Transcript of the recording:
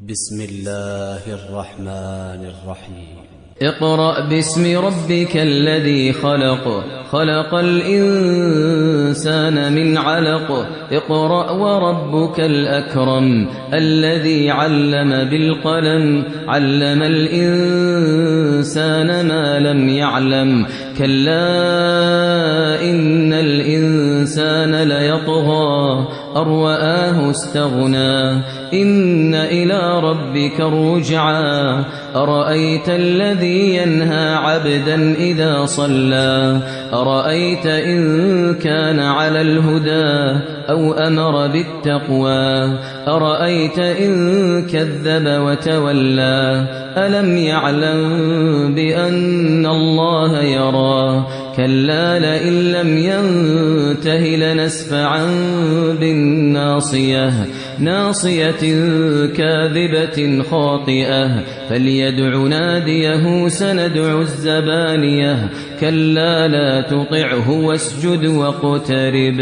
بسم الله الرحمن الرحيم. اقرأ باسم ربك الذي خلق، خلق الإنسان من علق. اقرأ وربك الأكرم الذي علم بالقلم، علم الإنسان ما لم يعلم. كلا إن الإنسان ليطغى أن رآه استغنى، إن إلى ربك الرجعى. أرأيت الذي ينهى عبدا إذا صلى، أرأيت إن كان على الهدى أو أمر بالتقوى، أرأيت إن كذب وتولى. ألم يعلم بأن الله يرى، كلا لئن لم ينته لنسفعا بالناصية، ناصية كاذبة خاطئة. فليدع ناديه سندع الزبانية، كلا لا تطعه واسجد واقترب.